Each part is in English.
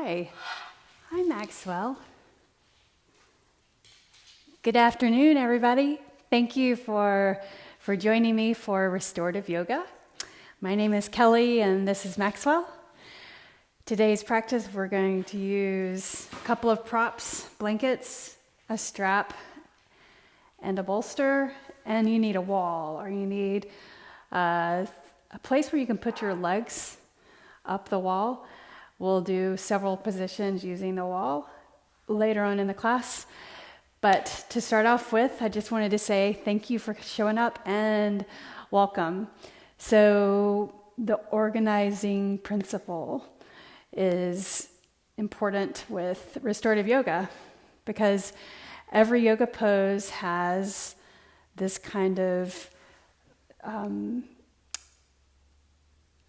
Hi, Maxwell. Good afternoon, everybody. Thank you for joining me for restorative yoga. My name is Kelly and this is Maxwell. Today's practice, we're going to use a couple of props, blankets, a strap, and a bolster, and you need a wall, or you need a place where you can put your legs up the wall. We'll do several positions using the wall later on in the class. But to start off with, I just wanted to say thank you for showing up and welcome. So the organizing principle is important with restorative yoga because every yoga pose has this kind of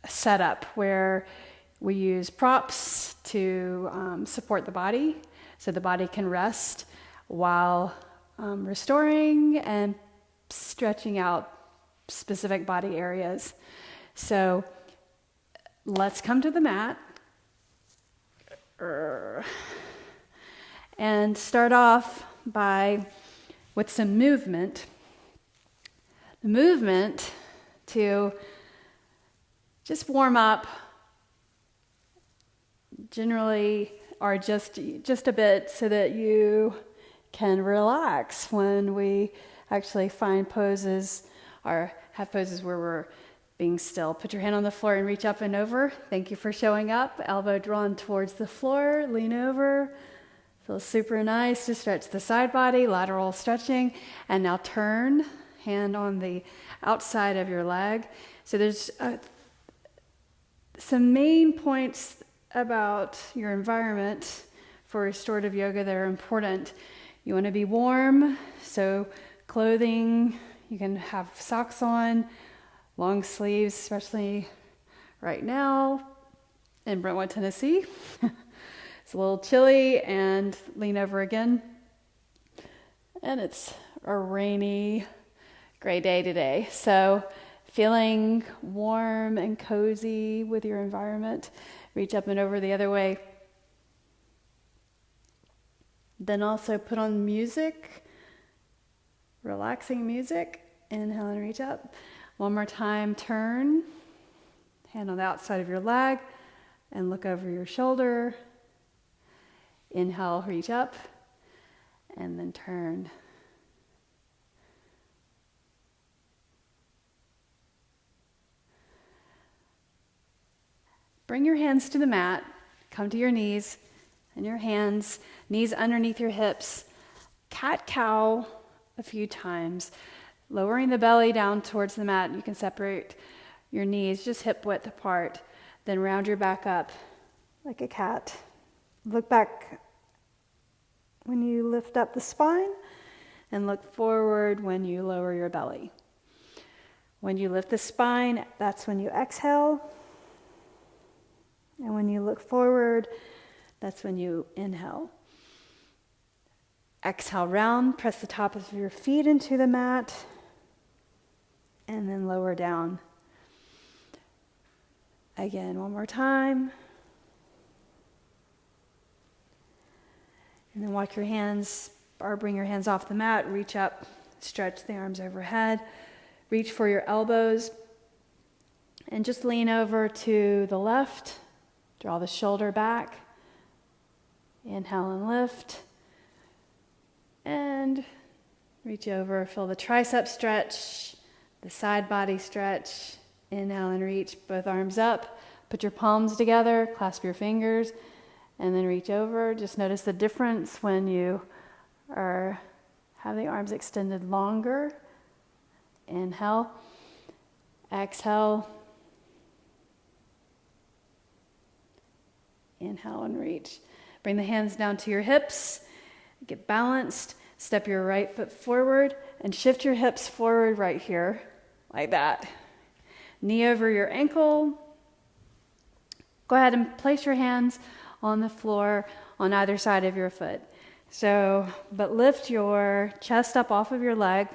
setup where we use props to support the body so the body can rest while restoring and stretching out specific body areas. So let's come to the mat and start off with some movement. The movement to just warm up generally are just a bit so that you can relax when we actually find poses or have poses where we're being still. Put your hand on the floor and reach up and over. Thank you for showing up. Elbow drawn towards the floor, lean over. Feels super nice to stretch the side body, lateral stretching. And now turn, hand on the outside of your leg. So there's some main points about your environment for restorative yoga that are important. You want to be warm, so clothing, you can have socks on, long sleeves, especially right now in Brentwood, Tennessee. It's a little chilly, and lean over again. And it's a rainy, gray day today. So feeling warm and cozy with your environment. Reach up and over the other way. Then also put on music, relaxing music. Inhale and reach up. One more time, turn. Hand on the outside of your leg and look over your shoulder. Inhale, reach up, and then turn. Bring your hands to the mat, come to your knees, and your hands, knees underneath your hips. Cat-cow a few times, lowering the belly down towards the mat. You can separate your knees just hip width apart, then round your back up like a cat. Look back when you lift up the spine, and look forward when you lower your belly. When you lift the spine, that's when you exhale. And when you look forward, that's when you inhale. Exhale, round, press the top of your feet into the mat, and then lower down. Again, one more time. And then walk your hands, or bring your hands off the mat, reach up, stretch the arms overhead, reach for your elbows, and just lean over to the left. Draw the shoulder back. Inhale and lift. And reach over. Feel the tricep stretch, the side body stretch. Inhale and reach. Both arms up. Put your palms together. Clasp your fingers. And then reach over. Just notice the difference when you have the arms extended longer. Inhale. Exhale. Inhale and reach. Bring the hands down to your hips. Get balanced. Step your right foot forward and shift your hips forward right here, like that. Knee over your ankle. Go ahead and place your hands on the floor on either side of your foot. But lift your chest up off of your leg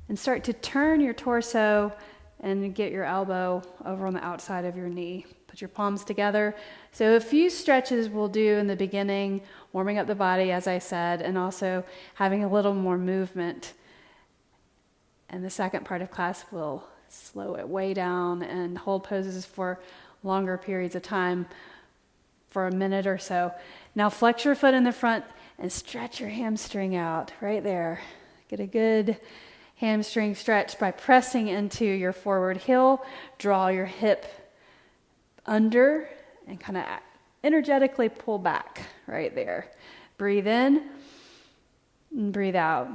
and start to turn your torso and get your elbow over on the outside of your knee. Put your palms together. So a few stretches we'll do in the beginning, warming up the body, as I said, and also having a little more movement. And the second part of class, we'll slow it way down and hold poses for longer periods of time, for a minute or so. Now flex your foot in the front and stretch your hamstring out right there. Get a good hamstring stretch by pressing into your forward heel. Draw your hip under and kind of energetically pull back right there. Breathe in and breathe out.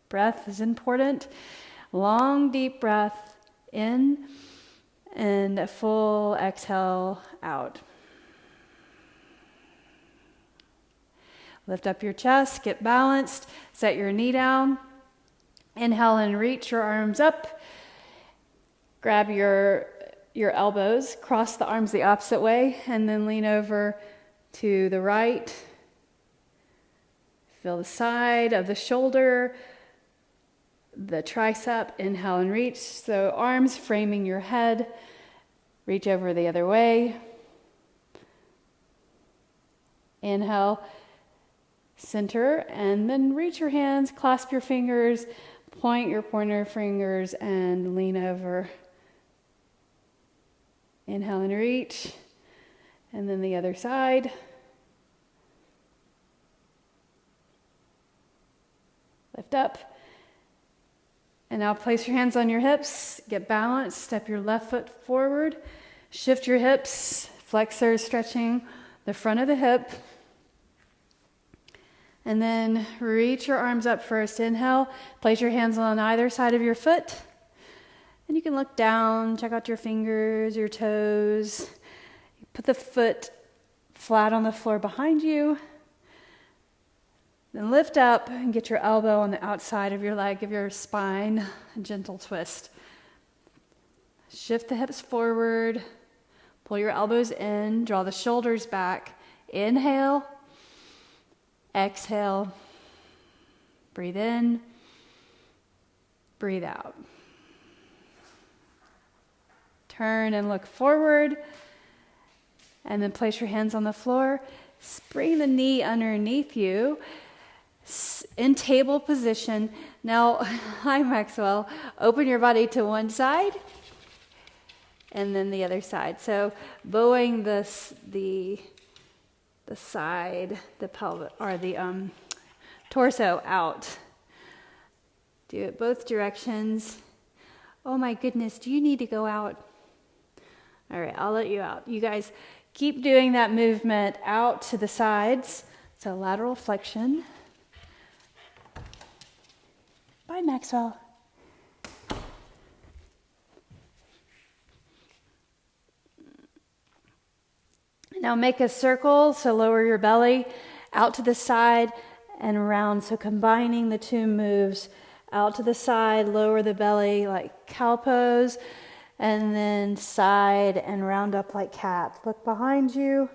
Breath is important. Long, deep breath in and a full exhale out. Lift up your chest, get balanced, set your knee down. Inhale and reach your arms up. Grab your elbows, cross the arms the opposite way, and then lean over to the right. Feel the side of the shoulder, the tricep. Inhale and reach. So arms framing your head. Reach over the other way. Inhale, center, and then reach your hands, clasp your fingers, point your pointer fingers, and lean over. Inhale and reach, and then the other side. Lift up. And now place your hands on your hips, get balanced, step your left foot forward, shift your hips, flexors stretching the front of the hip. And then reach your arms up first. Inhale, place your hands on either side of your foot. And you can look down, check out your fingers, your toes. Put the foot flat on the floor behind you. Then lift up and get your elbow on the outside of your leg, give your spine a gentle twist. Shift the hips forward, pull your elbows in, draw the shoulders back. Inhale, exhale, breathe in, breathe out. Turn and look forward, and then place your hands on the floor. Bring the knee underneath you in table position. Now, hi Maxwell, open your body to one side and then the other side. So bowing the side, the pelvic, or the torso out. Do it both directions. Oh my goodness, do you need to go out? All right, I'll let you out. You guys keep doing that movement out to the sides. So lateral flexion. Bye, Maxwell. Now make a circle, so lower your belly out to the side and around. So combining the two moves, out to the side, lower the belly like cow pose, and then side and round up like cat. Look behind you.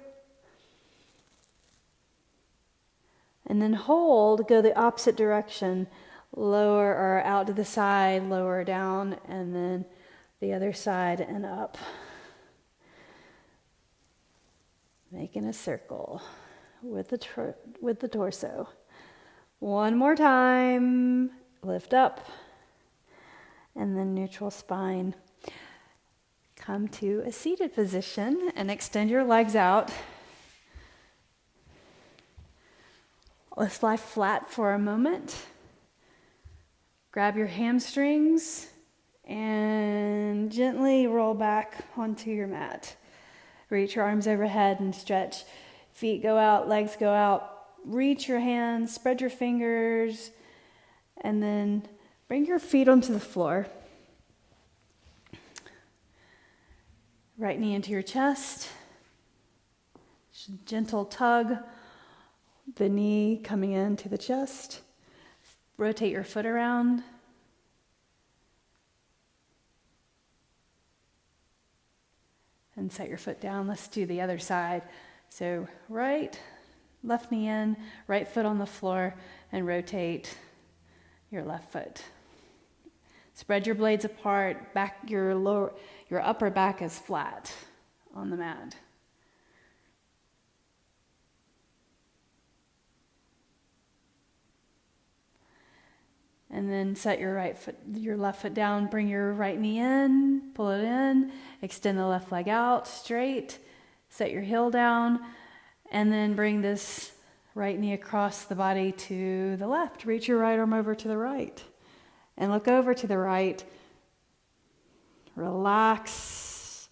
And then hold, go the opposite direction. Lower or out to the side, lower down, and then the other side and up. Making a circle with the torso. One more time. Lift up. And then neutral spine. Come to a seated position and extend your legs out. Let's lie flat for a moment. Grab your hamstrings and gently roll back onto your mat. Reach your arms overhead and stretch. Feet go out, legs go out. Reach your hands, spread your fingers, and then bring your feet onto the floor. Right knee into your chest. Gentle tug. The knee coming into the chest. Rotate your foot around. And set your foot down. Let's do the other side. So right, left knee in, right foot on the floor, and rotate your left foot. Spread your blades apart, your upper back is flat on the mat. And then set your left foot down, bring your right knee in, pull it in, extend the left leg out straight, set your heel down, and then bring this right knee across the body to the left. Reach your right arm over to the right and look over to the right. Relax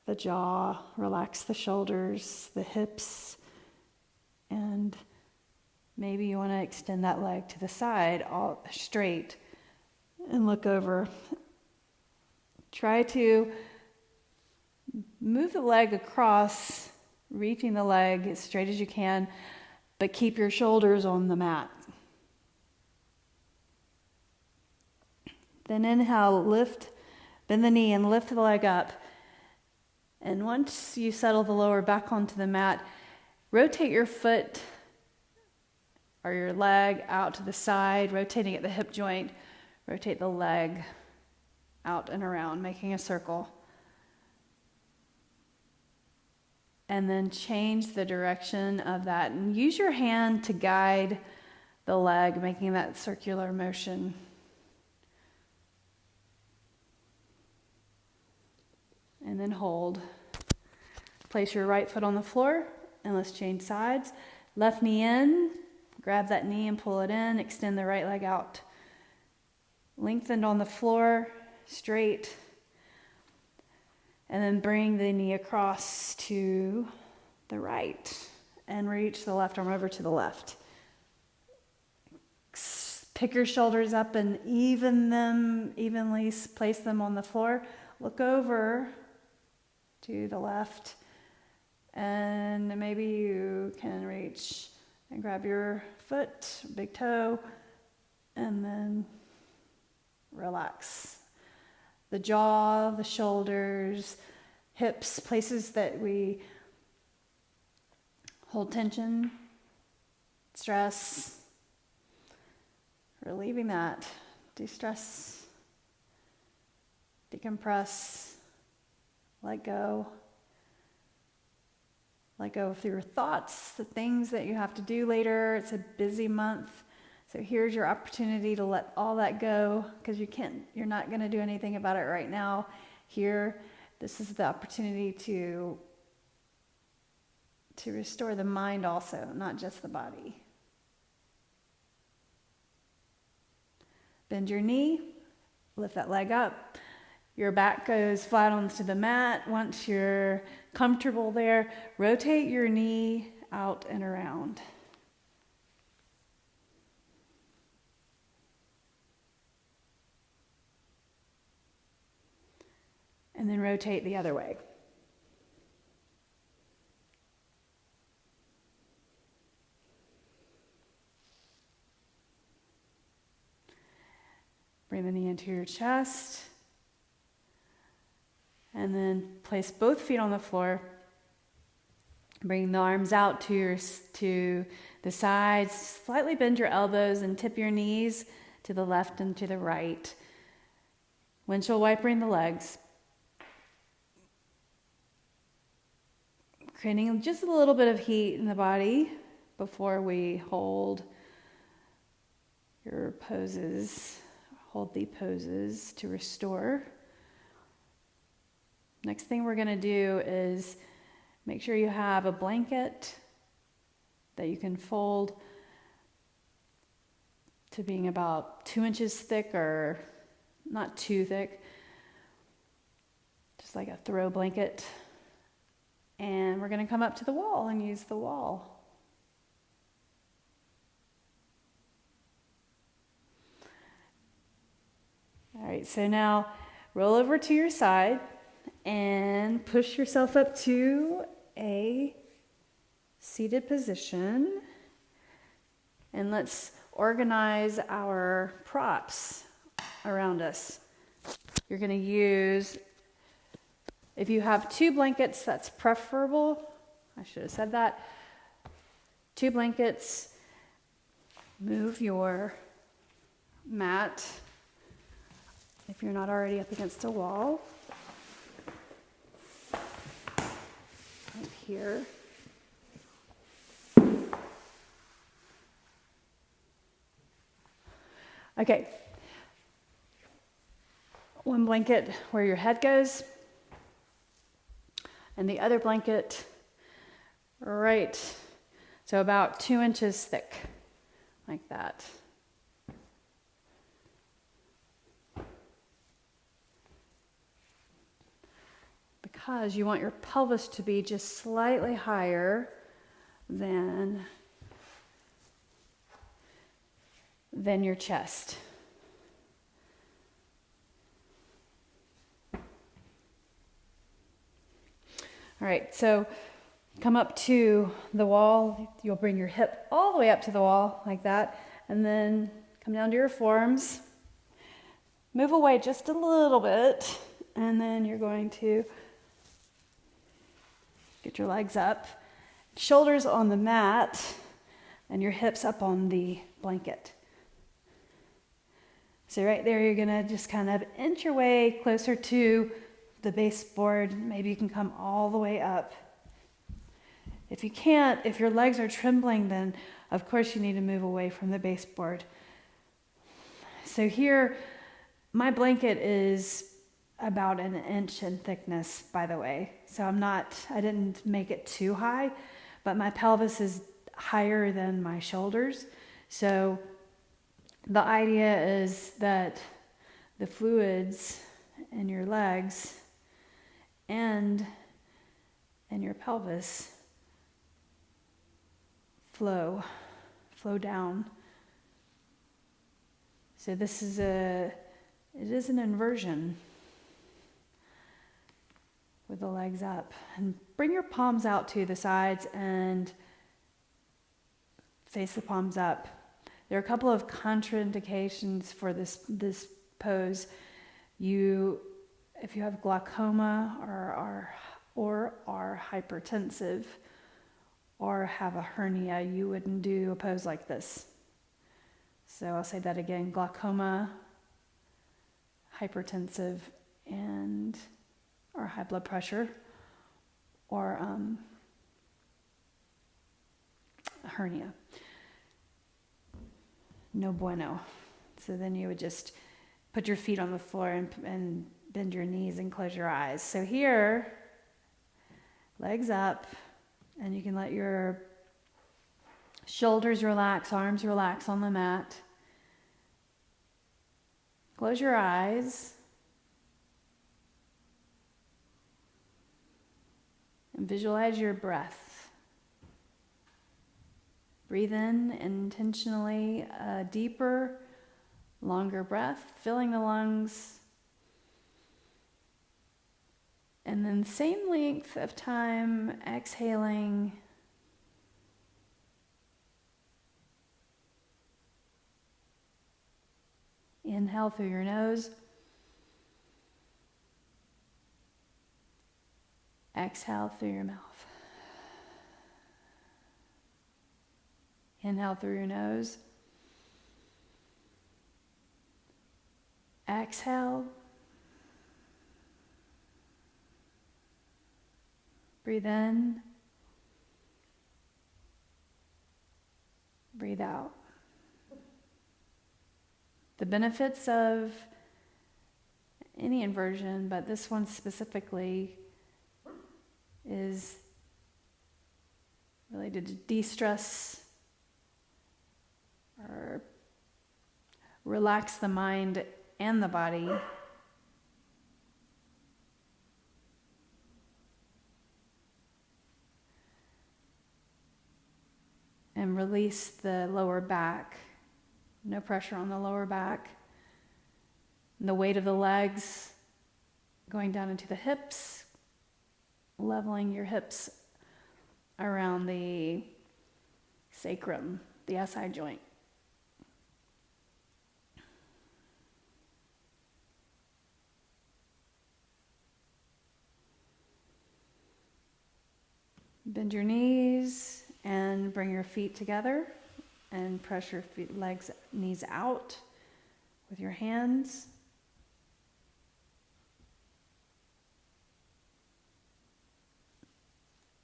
the jaw, relax the shoulders, the hips, and maybe you want to extend that leg to the side, all straight, and look over. Try to move the leg across, reaching the leg as straight as you can, but keep your shoulders on the mat. Then inhale, bend the knee and lift the leg up. And once you settle the lower back onto the mat, rotate your foot or your leg out to the side, rotating at the hip joint. Rotate the leg out and around, making a circle. And then change the direction of that. And use your hand to guide the leg, making that circular motion. And then hold. Place your right foot on the floor, and let's change sides. Left knee in. Grab that knee and pull it in. Extend the right leg out. Lengthened on the floor, straight. And then bring the knee across to the right. And reach the left arm over to the left. Pick your shoulders up and evenly place them on the floor. Look over to the left. And maybe you can reach and grab your foot, big toe, and then relax. The jaw, the shoulders, hips, places that we hold tension, stress, relieving that, de-stress, decompress, let go. Let go of your thoughts, the things that you have to do later. It's a busy month. So here's your opportunity to let all that go, because you're not going to do anything about it right now. Here, this is the opportunity to restore the mind also, not just the body. Bend your knee, lift that leg up. Your back goes flat onto the mat. Once you're comfortable there, rotate your knee out and around. And then rotate the other way. Bring the knee into your chest. And then place both feet on the floor. Bring the arms out to the sides. Slightly bend your elbows and tip your knees to the left and to the right. Windshield wipering the legs. Creating just a little bit of heat in the body before we hold your poses. Hold the poses to restore. Next thing we're going to do is make sure you have a blanket that you can fold to being about 2 inches thick, or not too thick, just like a throw blanket. And we're going to come up to the wall and use the wall. All right, so now roll over to your side and push yourself up to a seated position. And let's organize our props around us. You're going to use, if you have 2 blankets, that's preferable. I should have said that. 2 blankets. Move your mat if you're not already up against a wall. Right here. Okay. One blanket where your head goes, and the other blanket right, so about 2 inches thick, like that. Because you want your pelvis to be just slightly higher than your chest. All right, so come up to the wall. You'll bring your hip all the way up to the wall like that, and then come down to your forearms. Move away just a little bit, and then you're going to get your legs up, shoulders on the mat, and your hips up on the blanket. So right there, you're gonna just kind of inch your way closer to the baseboard. Maybe you can come all the way up. If you can't, if your legs are trembling, then of course you need to move away from the baseboard. So here, my blanket is about 1 inch in thickness, by the way. So I didn't make it too high, but my pelvis is higher than my shoulders. So the idea is that the fluids in your legs and your pelvis flow down. So it is an inversion with the legs up. And bring your palms out to the sides and face the palms up. There are a couple of contraindications for this pose. If you have glaucoma or are hypertensive or have a hernia, you wouldn't do a pose like this. So I'll say that again: glaucoma, hypertensive, or high blood pressure, or a hernia. No bueno. So then you would just put your feet on the floor and bend your knees and close your eyes. So here, legs up, and you can let your shoulders relax, arms relax on the mat. Close your eyes. And visualize your breath. Breathe in intentionally a deeper, longer breath, filling the lungs. And then same length of time, exhaling. Inhale through your nose. Exhale through your mouth. Inhale through your nose. Exhale. Breathe in. Breathe out. The benefits of any inversion, but this one specifically, is really to de-stress or relax the mind and the body. And release the lower back. No pressure on the lower back. And the weight of the legs going down into the hips, leveling your hips around the sacrum, the SI joint. Bend your knees and bring your feet together and press your knees out with your hands.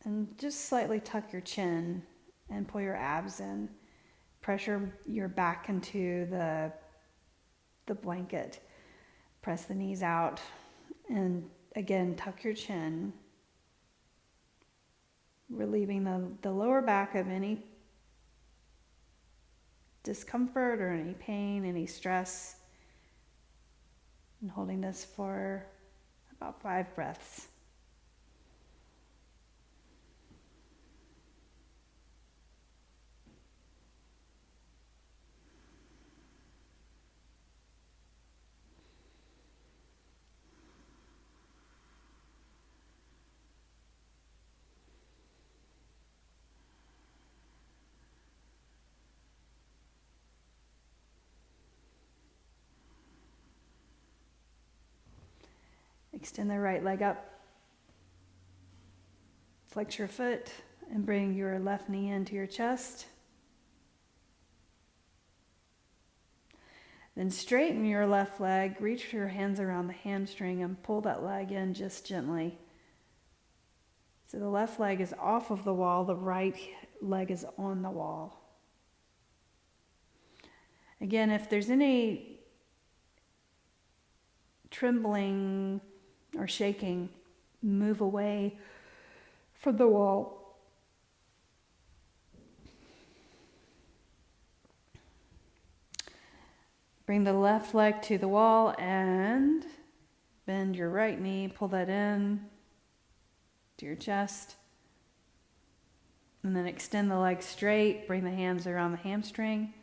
And just slightly tuck your chin and pull your abs in. Pressure your back into the blanket. Press the knees out. And again, tuck your chin. Relieving the lower back of any discomfort or any pain, any stress. And holding this for about 5 breaths. Extend the right leg up. Flex your foot and bring your left knee into your chest. Then straighten your left leg, reach your hands around the hamstring and pull that leg in just gently. So the left leg is off of the wall, the right leg is on the wall. Again, if there's any trembling or shaking, move away from the wall. Bring the left leg to the wall and bend your right knee, pull that in to your chest. And then extend the leg straight, bring the hands around the hamstring,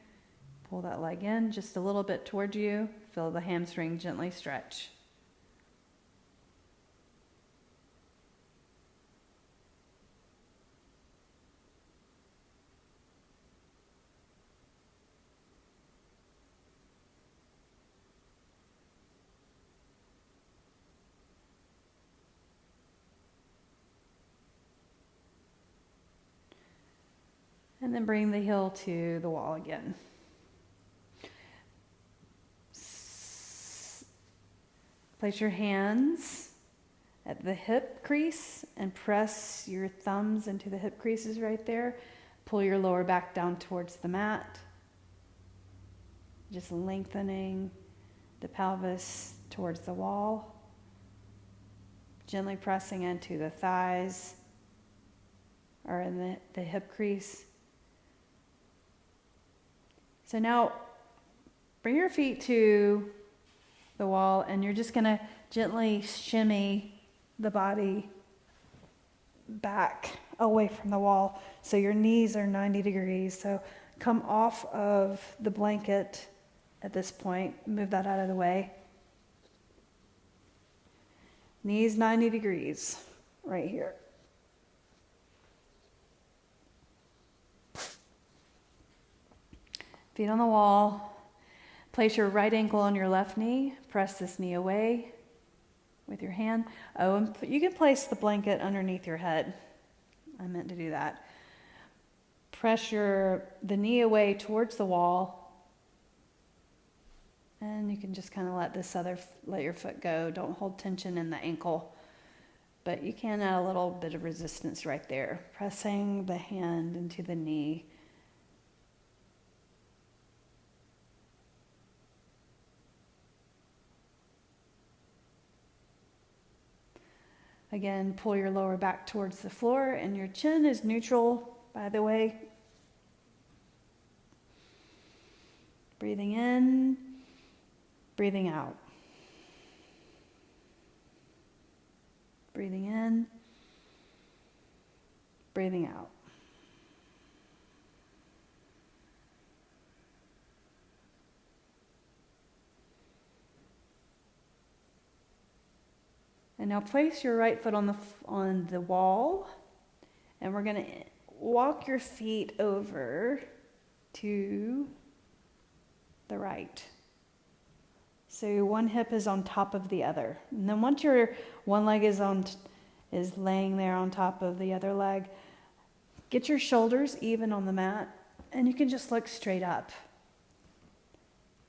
pull that leg in just a little bit towards you, feel the hamstring gently stretch. And then bring the heel to the wall again. Place your hands at the hip crease and press your thumbs into the hip creases right there. Pull your lower back down towards the mat. Just lengthening the pelvis towards the wall. Gently pressing into the thighs or in the hip crease. So now bring your feet to the wall and you're just going to gently shimmy the body back away from the wall. So your knees are 90 degrees. So come off of the blanket at this point. Move that out of the way. Knees 90 degrees right here. Feet on the wall. Place your right ankle on your left knee. Press this knee away with your hand. Oh, and you can place the blanket underneath your head. I meant to do that. Press the knee away towards the wall. And you can just kind of let your foot go. Don't hold tension in the ankle. But you can add a little bit of resistance right there. Pressing the hand into the knee. Again, pull your lower back towards the floor and your chin is neutral, by the way. Breathing in, breathing out. Breathing in, breathing out. And now place your right foot on the wall, and we're going to walk your feet over to the right. So one hip is on top of the other. And then once your one leg is laying there on top of the other leg, get your shoulders even on the mat, and you can just look straight up.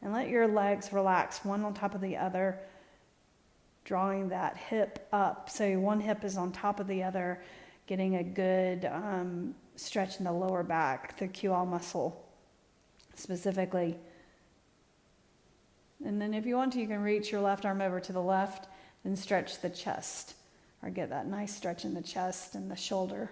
And let your legs relax, one on top of the other, drawing that hip up. So one hip is on top of the other. getting a good stretch in the lower back, the QL muscle specifically. And then if you want to, you can reach your left arm over to the left and stretch the chest, or get that nice stretch in the chest and the shoulder.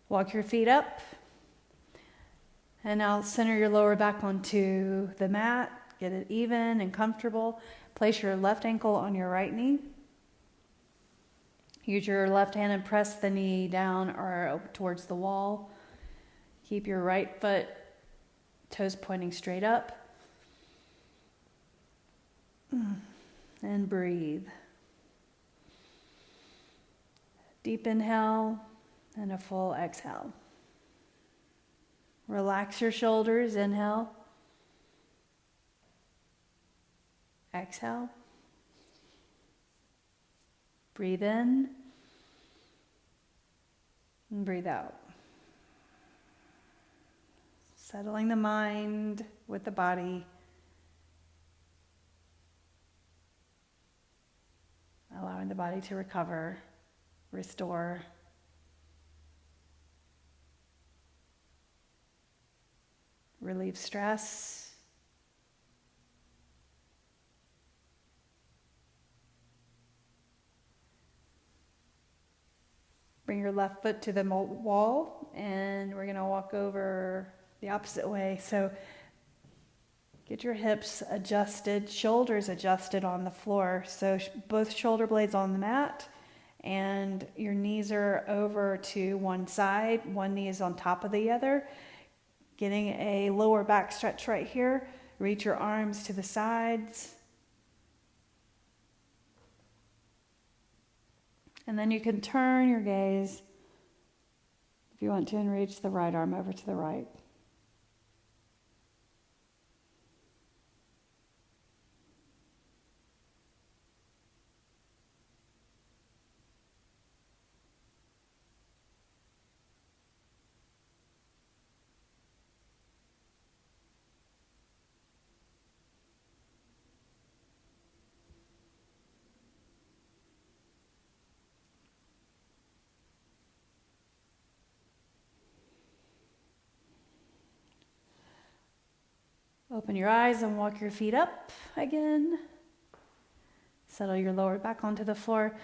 Walk your feet up, and now center your lower back onto the mat. Get it even and comfortable. Place your left ankle on your right knee. Use your left hand and press the knee down or towards the wall. Keep your right foot, toes pointing straight up. And breathe. Deep inhale. And a full exhale. Relax your shoulders, inhale. Exhale. Breathe in. And breathe out. Settling the mind with the body. Allowing the body to recover, restore. Relieve stress. Bring your left foot to the wall, and we're going to walk over the opposite way. So get your hips adjusted, shoulders adjusted on the floor. So both shoulder blades on the mat, and your knees are over to one side. One knee is on top of the other. Getting a lower back stretch right here. Reach your arms to the sides. And then you can turn your gaze, if you want to, and reach the right arm over to the right. Open your eyes and walk your feet up again. Settle your lower back onto the floor.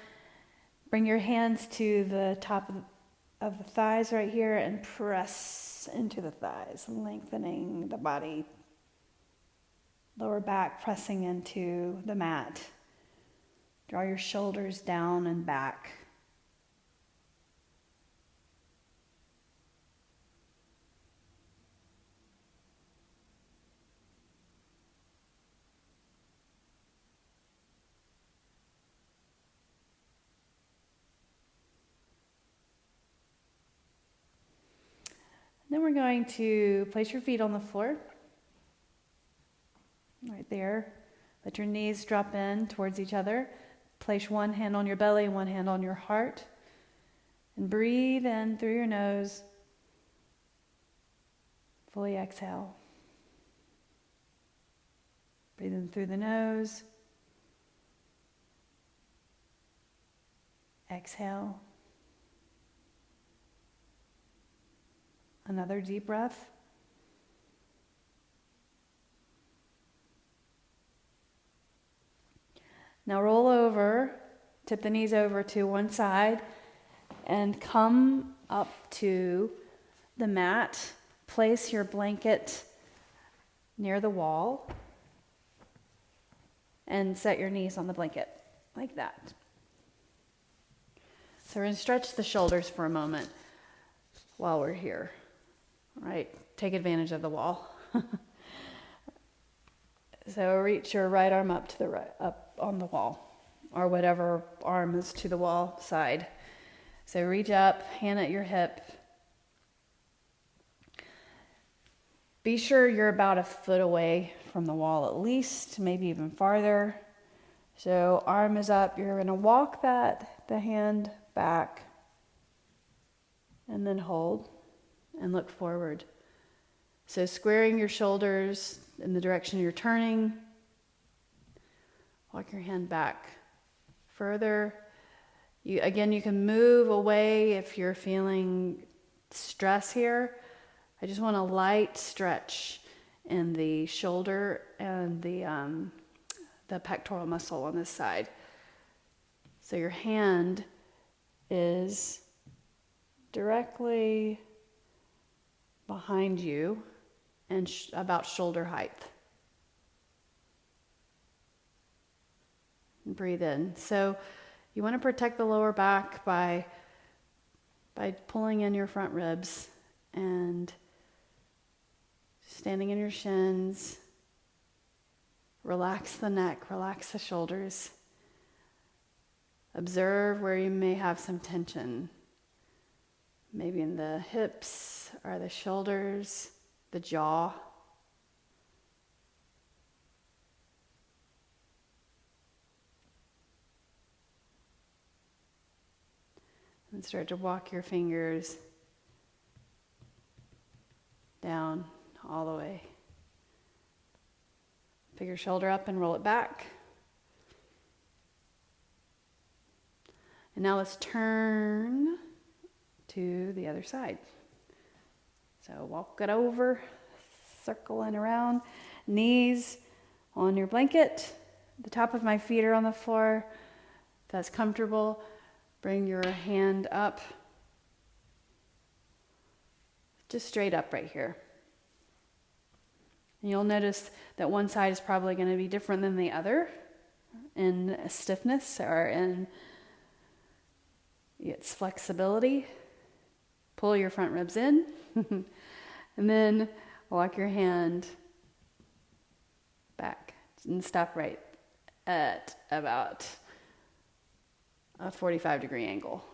Bring your hands to the top of the thighs right here and press into the thighs, lengthening the body. Lower back pressing into the mat. Draw your shoulders down and back. Then we're going to place your feet on the floor, right there. Let your knees drop in towards each other. Place one hand on your belly, one hand on your heart. And breathe in through your nose. Fully exhale. Breathe in through the nose. Exhale. Another deep breath. Now roll over, tip the knees over to one side, and come up to the mat. Place your blanket near the wall and set your knees on the blanket like that. So we're going to stretch the shoulders for a moment while we're here. All right, take advantage of the wall. So reach your right arm up to the right, up on the wall. or whatever arm is to the wall side. So reach up, hand at your hip. Be sure you're about a foot away from the wall at least, maybe even farther. So arm is up, you're going to walk the hand back and then hold and look forward. So squaring your shoulders in the direction you're turning. Walk your hand back further. You can move away if you're feeling stress here. I just want a light stretch in the shoulder and the pectoral muscle on this side. So your hand is directly behind you and about shoulder height. And breathe in. So you want to protect the lower back by pulling in your front ribs and standing in your shins. Relax the neck, relax the shoulders. Observe where you may have some tension. Maybe in the hips or the shoulders, the jaw. And start to walk your fingers down all the way. Pick your shoulder up and roll it back. And now let's turn to the other side. So walk it over, circling around, knees on your blanket. The top of my feet are on the floor. If that's comfortable, bring your hand up. Just straight up right here. And you'll notice that one side is probably going to be different than the other in stiffness or in its flexibility. Pull your front ribs in and then walk your hand back and stop right at about a 45-degree angle.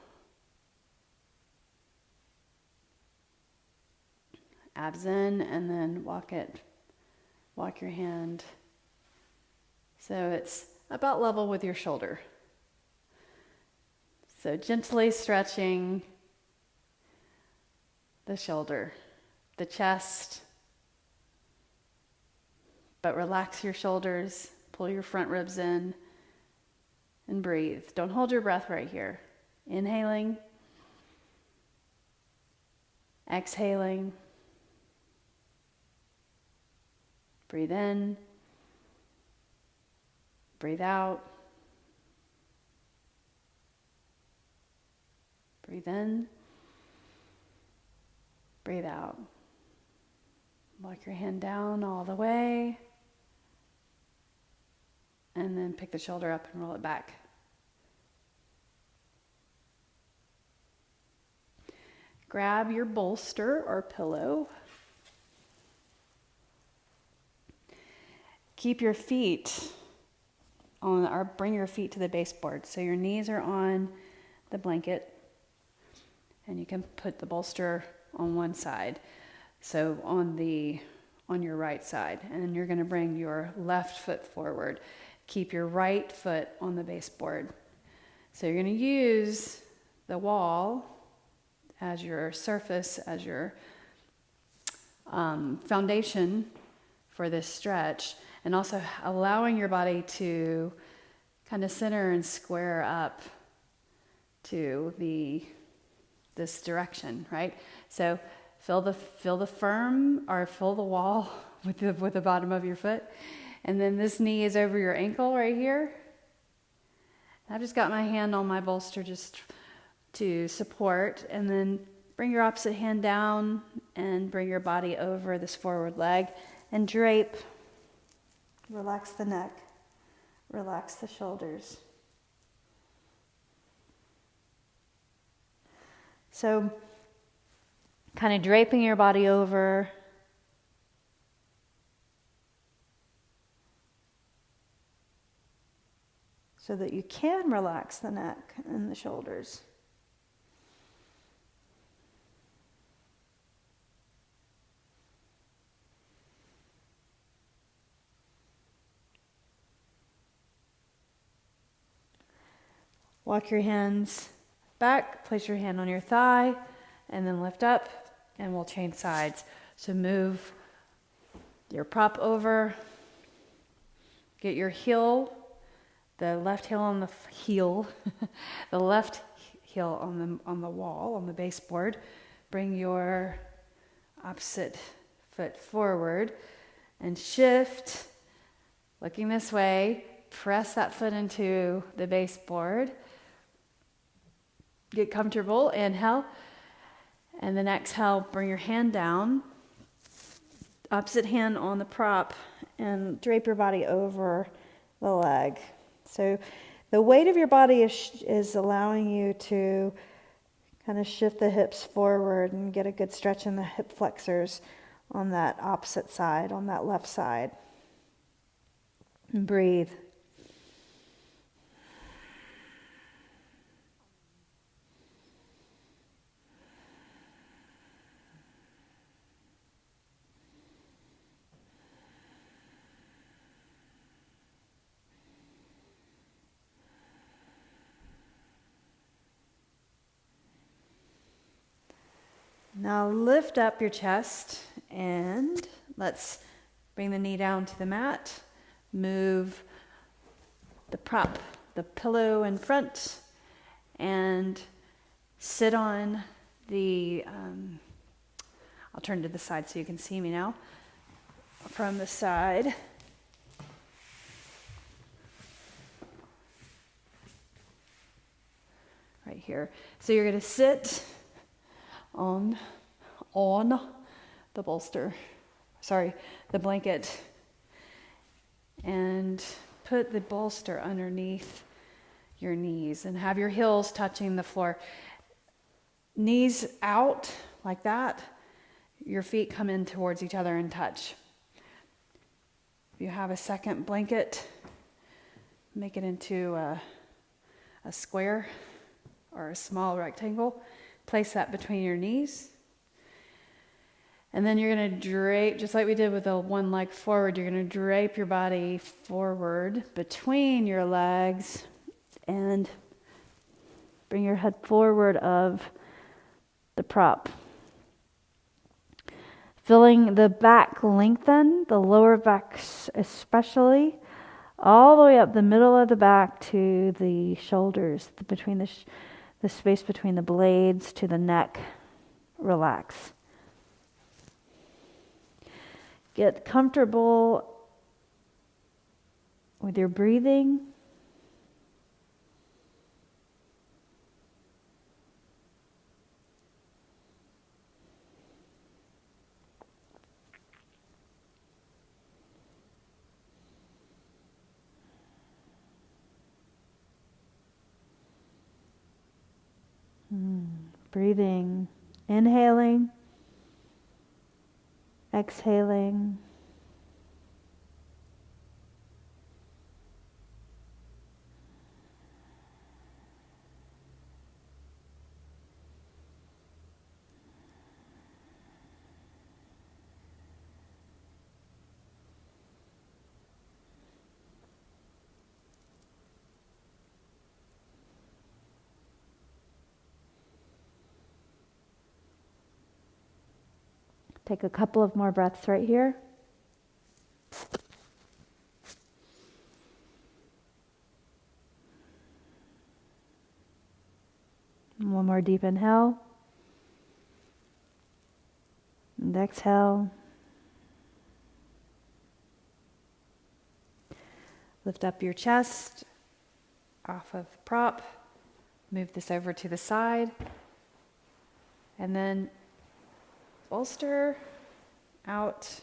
Abs in and then walk your hand so it's about level with your shoulder. So gently stretching the shoulder, the chest, but relax your shoulders, pull your front ribs in, and breathe. Don't hold your breath right here. Inhaling, exhaling. Breathe in, breathe out. Breathe in, breathe out. Walk your hand down all the way. And then pick the shoulder up and roll it back. Grab your bolster or pillow. Keep your feet on, or bring your feet to the baseboard. So your knees are on the blanket. And you can put the bolster on one side. So on your right side. And you're going to bring your left foot forward. Keep your right foot on the baseboard. So you're going to use the wall as your surface, as your foundation for this stretch, and also allowing your body to kind of center and square up to this direction, right? So fill the wall with the bottom of your foot. And then this knee is over your ankle right here. I've just got my hand on my bolster just to support. And then bring your opposite hand down and bring your body over this forward leg and drape. Relax the neck. Relax the shoulders. So kind of draping your body over. so that you can relax the neck and the shoulders. Walk your hands back, place your hand on your thigh, and then lift up, and we'll change sides. So move your prop over, get your heel, the left heel on the heel, the left heel on the wall, on the baseboard. Bring your opposite foot forward and shift, looking this way. Press that foot into the baseboard. Get comfortable, inhale, and then exhale, bring your hand down, opposite hand on the prop, and drape your body over the leg. So the weight of your body is allowing you to kind of shift the hips forward and get a good stretch in the hip flexors on that opposite side, on that left side. And breathe. Now lift up your chest and let's bring the knee down to the mat. Move the prop, the pillow in front, and sit on the, I'll turn to the side so you can see me now. From the side. Right here. So you're going to sit on the bolster, the blanket, and put the bolster underneath your knees and have your heels touching the floor. Knees out like that. Your feet come in towards each other and touch. If you have a second blanket, make it into a square or a small rectangle. Place that between your knees. And then you're going to drape, just like we did with the one leg forward, you're going to drape your body forward between your legs and bring your head forward of the prop. Feeling the back lengthen, the lower back especially, all the way up the middle of the back to the shoulders, between the space between the blades to the neck. Relax. Get comfortable with your breathing. Breathing, inhaling, exhaling. Take a couple of more breaths right here. And one more deep inhale. And exhale. Lift up your chest off of the prop. Move this over to the side. And then bolster out.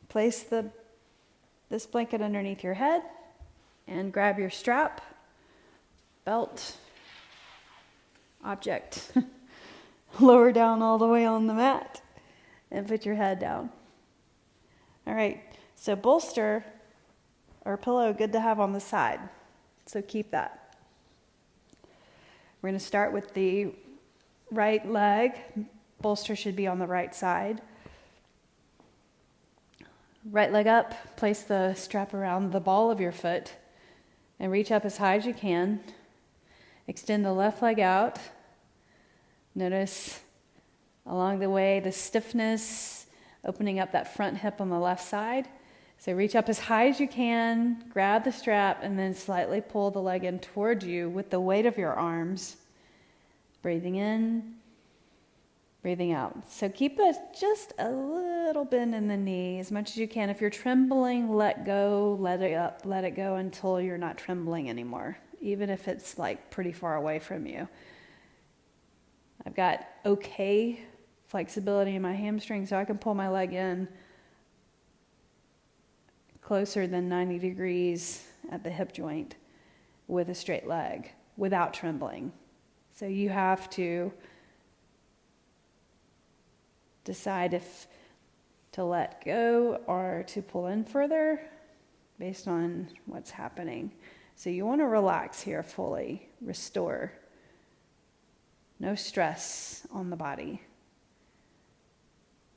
Place this blanket underneath your head and grab your strap, belt, object. Lower down all the way on the mat and put your head down. All right, so bolster or pillow good to have on the side. So keep that. We're going to start with the right leg. Bolster should be on the right side. Right leg up, place the strap around the ball of your foot and reach up as high as you can. Extend the left leg out. Notice along the way the stiffness, opening up that front hip on the left side. So reach up as high as you can, grab the strap, and then slightly pull the leg in toward you with the weight of your arms. Breathing in, breathing out. So keep just a little bend in the knee as much as you can. If you're trembling, let go, let it go until you're not trembling anymore, even if it's like pretty far away from you. I've got okay flexibility in my hamstring, so I can pull my leg in closer than 90 degrees at the hip joint with a straight leg without trembling. So you have to decide if to let go or to pull in further based on what's happening. So you want to relax here fully, restore. No stress on the body.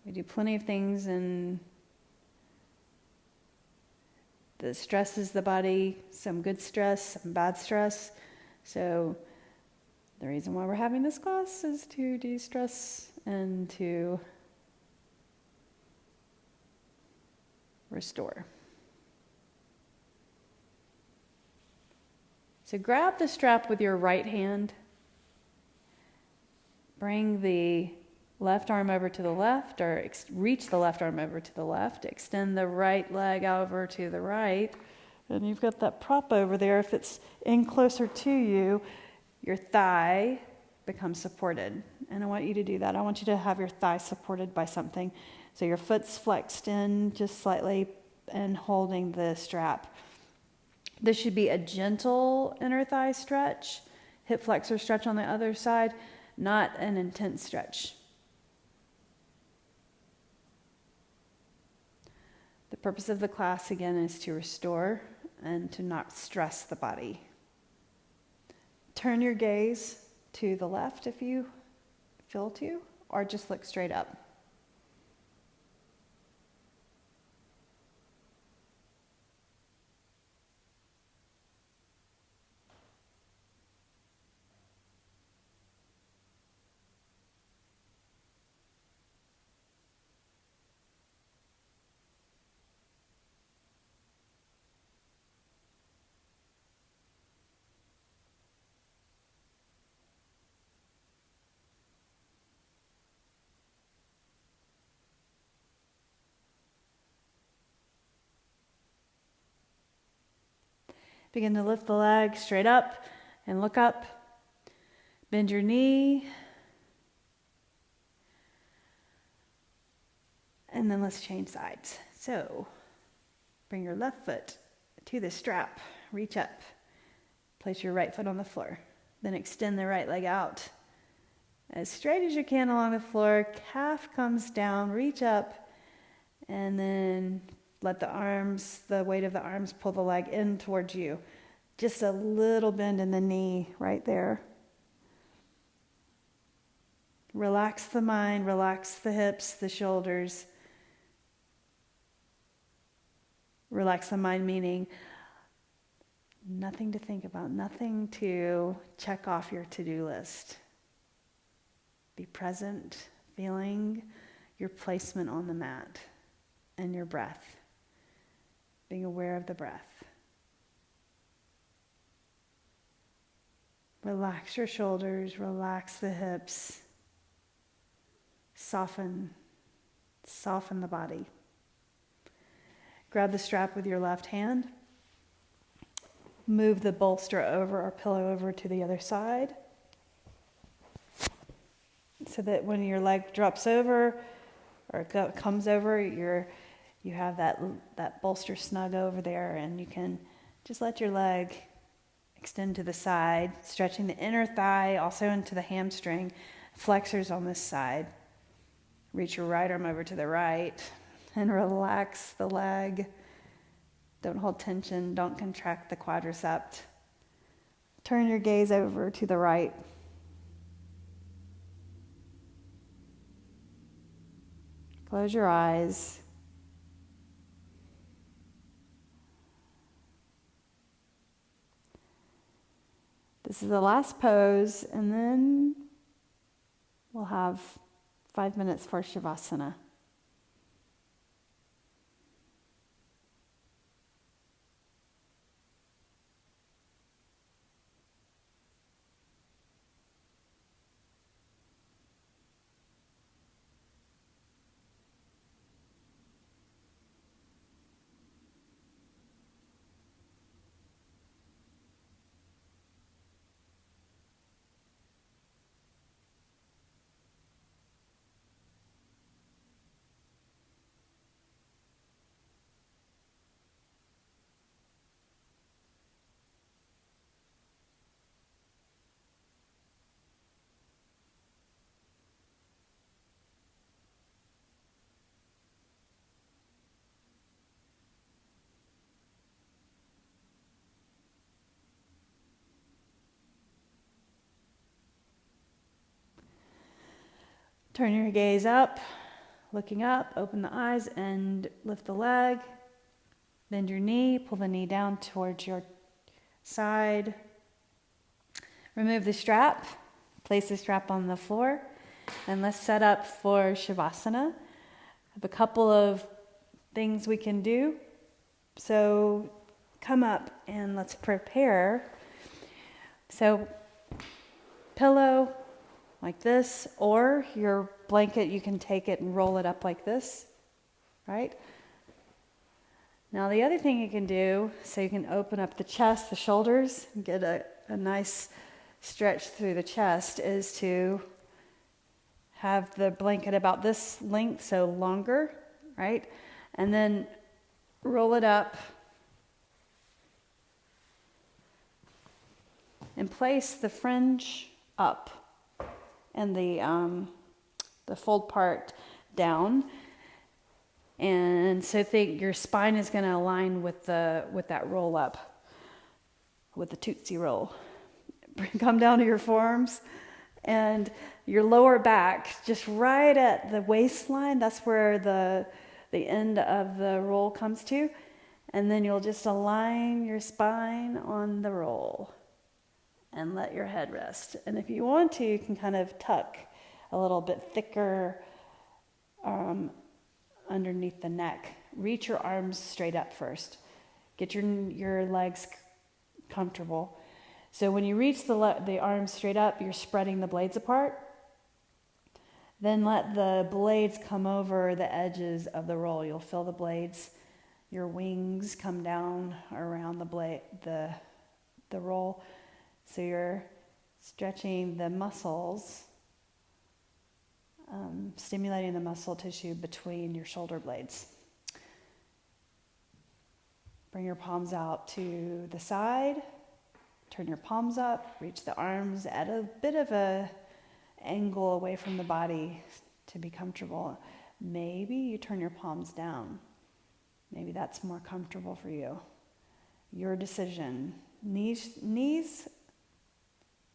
We do plenty of things and that stresses the body, some good stress, some bad stress. So the reason why we're having this class is to de-stress and to restore. So grab the strap with your right hand. Bring the left arm over to the left, or reach the left arm over to the left. Extend the right leg over to the right. And you've got that prop over there. If it's in closer to you, your thigh becomes supported. And I want you to do that. I want you to have your thigh supported by something. So your foot's flexed in just slightly and holding the strap. This should be a gentle inner thigh stretch, hip flexor stretch on the other side, not an intense stretch. The purpose of the class, again, is to restore and to not stress the body. Turn your gaze to the left if you feel to, or just look straight up. Begin to lift the leg straight up and look up. Bend your knee. And then let's change sides. So bring your left foot to the strap. Reach up. Place your right foot on the floor. Then extend the right leg out as straight as you can along the floor. Calf comes down. Reach up. And then let the weight of the arms pull the leg in towards you. Just a little bend in the knee right there. Relax the mind, relax the hips, the shoulders. Relax the mind, meaning nothing to think about, nothing to check off your to-do list. Be present, feeling your placement on the mat and your breath. Being aware of the breath. Relax your shoulders, relax the hips. Soften the body. Grab the strap with your left hand. Move the bolster over or pillow over to the other side. So that when your leg drops over or comes over, you have that bolster snug over there, and you can just let your leg extend to the side, stretching the inner thigh also into the hamstring, flexors on this side. Reach your right arm over to the right and relax the leg. Don't hold tension. Don't contract the quadricep. Turn your gaze over to the right. Close your eyes. This is the last pose, and then we'll have 5 minutes for Savasana. Turn your gaze up, looking up, open the eyes and lift the leg. Bend your knee, pull the knee down towards your side. Remove the strap, place the strap on the floor, and let's set up for Savasana. I have a couple of things we can do. So come up and let's prepare. So pillow, like this, or your blanket, you can take it and roll it up like this, right? Now the other thing you can do, so you can open up the chest, the shoulders, and get a nice stretch through the chest, is to have the blanket about this length, so longer, right? And then roll it up and place the fringe up and the fold part down, and so think your spine is going to align with that roll up, with the Tootsie Roll. Come down to your forearms and your lower back, just right at the waistline. That's where the end of the roll comes to, and then you'll just align your spine on the roll. And let your head rest. And if you want to, you can kind of tuck a little bit thicker underneath the neck. Reach your arms straight up first. Get your legs comfortable. So when you reach the arms straight up, you're spreading the blades apart. Then let the blades come over the edges of the roll. You'll feel the blades, your wings come down around the roll. So you're stretching the muscles, stimulating the muscle tissue between your shoulder blades. Bring your palms out to the side. Turn your palms up. Reach the arms at a bit of a angle away from the body to be comfortable. Maybe you turn your palms down. Maybe that's more comfortable for you. Your decision. Knees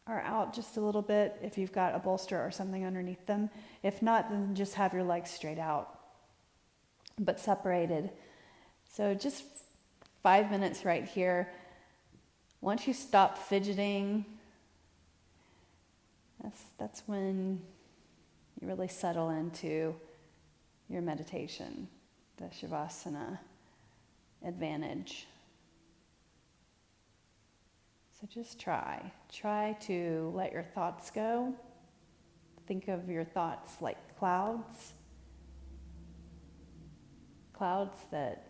are out just a little bit if you've got a bolster or something underneath them. If not, then just have your legs straight out, but separated. So just 5 minutes right here. Once you stop fidgeting, that's when you really settle into your meditation, the Savasana advantage. So just try to let your thoughts go. Think of your thoughts like clouds that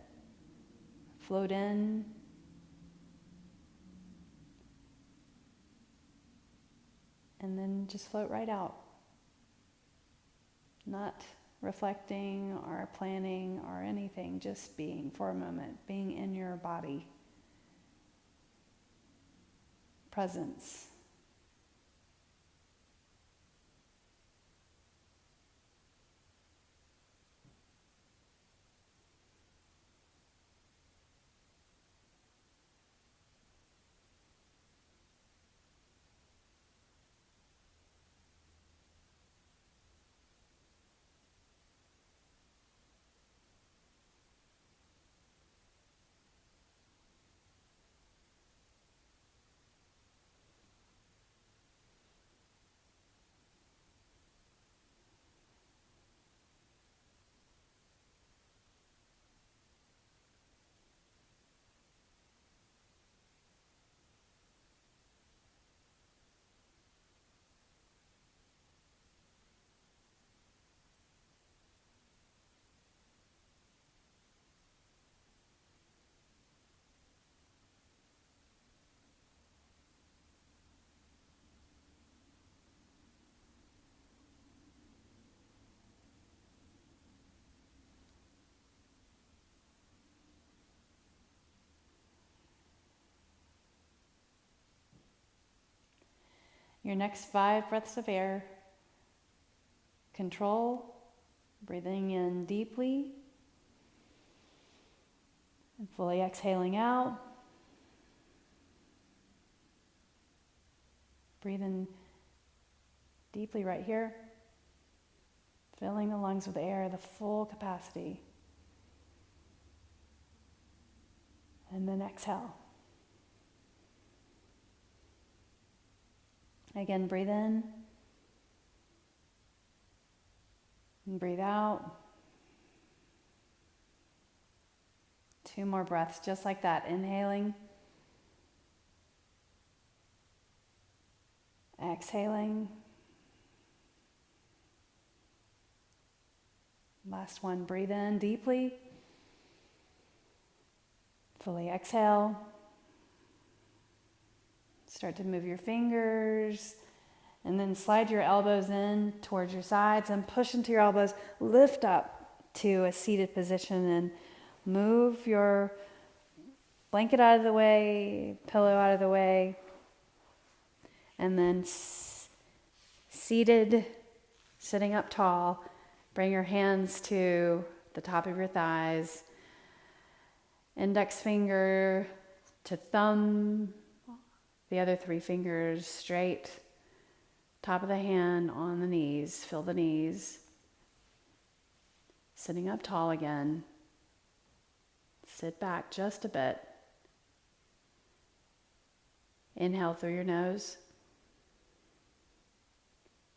float in and then just float right out. Not reflecting or planning or anything, just being for a moment, being in your body. Presence. Your next 5 breaths of air. Control, breathing in deeply and fully exhaling out. Breathe in deeply right here, filling the lungs with air, the full capacity. And then exhale. Again, breathe in and breathe out. 2 more breaths, just like that. Inhaling. Exhaling. Last one, breathe in deeply. Fully exhale. Start to move your fingers and then slide your elbows in towards your sides and push into your elbows. Lift up to a seated position and move your blanket out of the way, pillow out of the way. And then seated, sitting up tall, bring your hands to the top of your thighs. Index finger to thumb, the other 3 fingers straight, top of the hand on the knees, feel the knees. Sitting up tall again. Sit back just a bit. Inhale through your nose.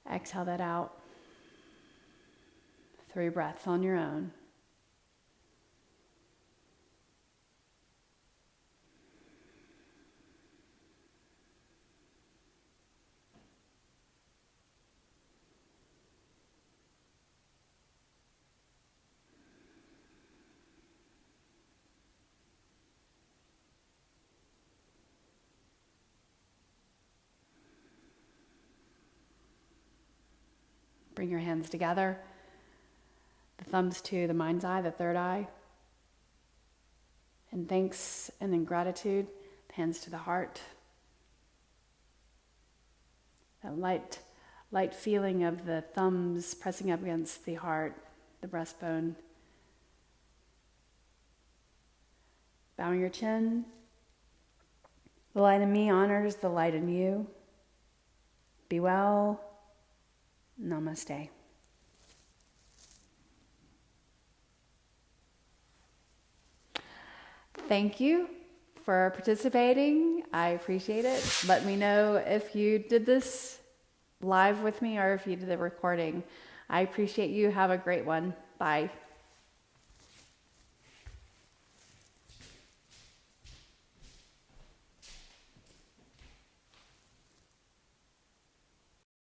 Exhale that out. 3 breaths on your own. Bring your hands together, the thumbs to the mind's eye, the third eye. In thanks and in gratitude, hands to the heart. That light feeling of the thumbs pressing up against the heart, the breastbone. Bowing your chin. The light in me honors the light in you. Be well. Namaste. Thank you for participating. I appreciate it. Let me know if you did this live with me or if you did the recording. I appreciate you. Have a great one. Bye.